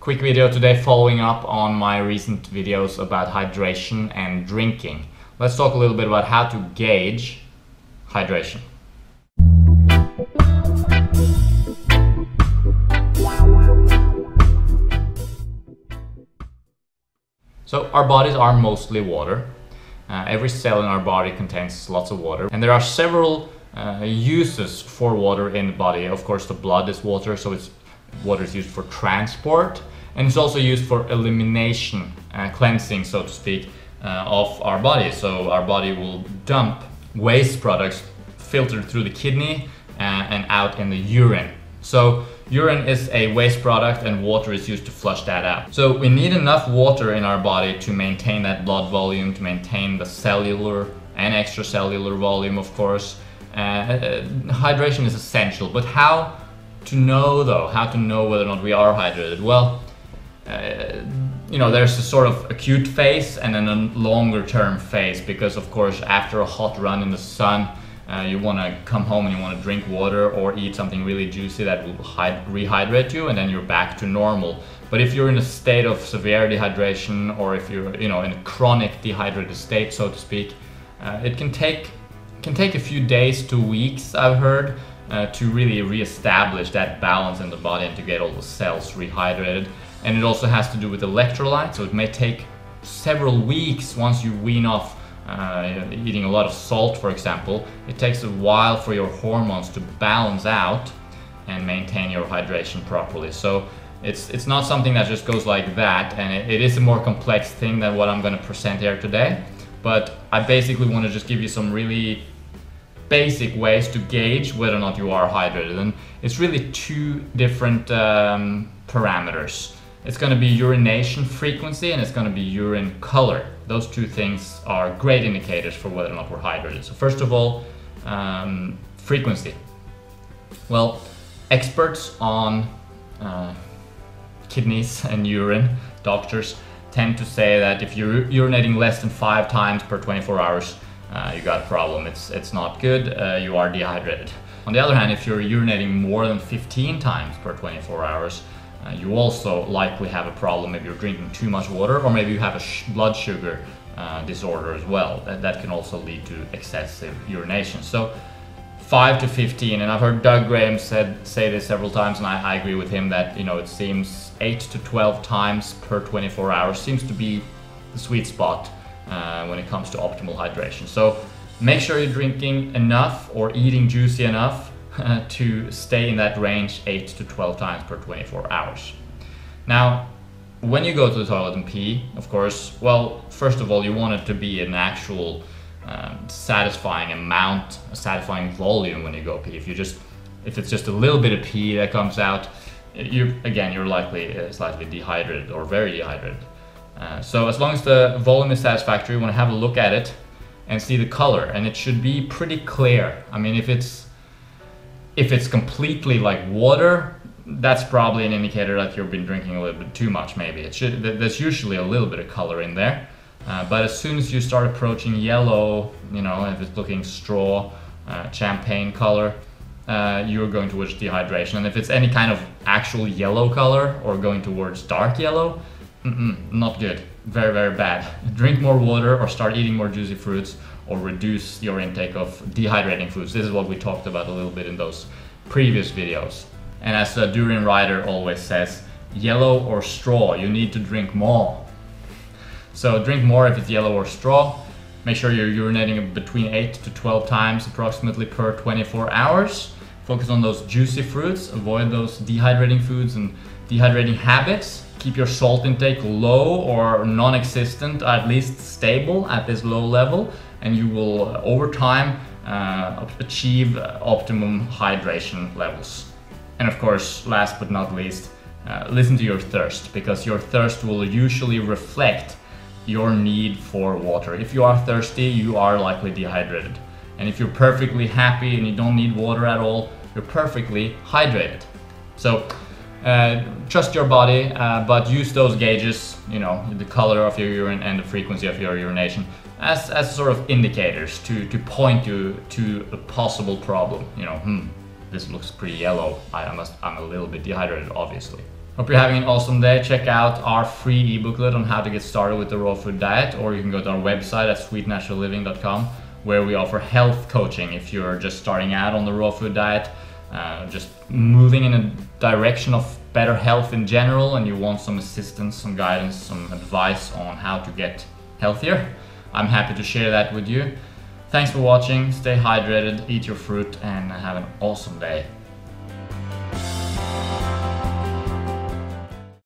Quick video today following up on my recent videos about hydration and drinking. Let's talk a little bit about how to gauge hydration. So our bodies are mostly water. Every cell in our body contains lots of water, and there are several uses for water in the body. Of course, the blood is water, so water is used for transport, and it's also used for elimination, cleansing, so to speak, of our body. So our body will dump waste products filtered through the kidney and out in the urine. So urine is a waste product and water is used to flush that out. So we need enough water in our body to maintain that blood volume, to maintain the cellular and extracellular volume, of course. Hydration is essential, but how to know though? How to know whether or not we are hydrated? Well, there's a sort of acute phase and then a longer term phase, because of course after a hot run in the sun, you want to come home and you want to drink water or eat something really juicy that will rehydrate you, and then you're back to normal. But if you're in a state of severe dehydration, or if you're in a chronic dehydrated state, so to speak, it can take a few days to weeks, I've heard, to really reestablish that balance in the body and to get all the cells rehydrated. And it also has to do with electrolytes, so it may take several weeks once you wean off eating a lot of salt, for example. It takes a while for your hormones to balance out and maintain your hydration properly. So it's not something that just goes like that, and it is a more complex thing than what I'm going to present here today. But I basically want to just give you some really basic ways to gauge whether or not you are hydrated, and it's really two different parameters. It's going to be urination frequency and it's going to be urine color. Those two things are great indicators for whether or not we're hydrated. So first of all, frequency. Well, experts on kidneys and urine, doctors, tend to say that if you're urinating less than 5 times per 24 hours, you got a problem. It's not good, you are dehydrated. On the other hand, if you're urinating more than 15 times per 24 hours, you also likely have a problem if you're drinking too much water, or maybe you have a blood sugar disorder as well. That can also lead to excessive urination. So 5 to 15, and I've heard Doug Graham say this several times, and I agree with him that it seems 8 to 12 times per 24 hours seems to be the sweet spot when it comes to optimal hydration. So make sure you're drinking enough or eating juicy enough to stay in that range 8 to 12 times per 24 hours. Now, when you go to the toilet and pee, of course, well, first of all, you want it to be an actual satisfying amount, a satisfying volume when you go pee. If it's just a little bit of pee that comes out, you're likely slightly dehydrated or very dehydrated. So as long as the volume is satisfactory, you want to have a look at it and see the color, and it should be pretty clear. I mean, if it's completely like water, that's probably an indicator that you've been drinking a little bit too much. Maybe there's usually a little bit of color in there, but as soon as you start approaching yellow, if it's looking straw, champagne color, you're going towards dehydration. And if it's any kind of actual yellow color or going towards dark yellow, not good, very, very bad. Drink more water or start eating more juicy fruits, or reduce your intake of dehydrating foods. This is what we talked about a little bit in those previous videos. And as Durian Rider always says, yellow or straw, you need to drink more. So drink more if it's yellow or straw. Make sure you're urinating between 8 to 12 times approximately per 24 hours. Focus on those juicy fruits, avoid those dehydrating foods and dehydrating habits. Keep your salt intake low or non-existent, at least stable at this low level, and you will over time achieve optimum hydration levels. And of course, last but not least, listen to your thirst, because your thirst will usually reflect your need for water. If you are thirsty, you are likely dehydrated. And if you're perfectly happy and you don't need water at all, you're perfectly hydrated. So trust your body, but use those gauges, the color of your urine and the frequency of your urination, as sort of indicators to point you to a possible problem. This looks pretty yellow. I'm a little bit dehydrated, obviously. Hope you're having an awesome day. Check out our free ebooklet on how to get started with the raw food diet, or you can go to our website at sweetnaturalliving.com, where we offer health coaching if you're just starting out on the raw food diet, just moving in a direction of better health in general, and you want some assistance, some guidance, some advice on how to get healthier. I'm happy to share that with you. Thanks for watching, stay hydrated, eat your fruit, and have an awesome day.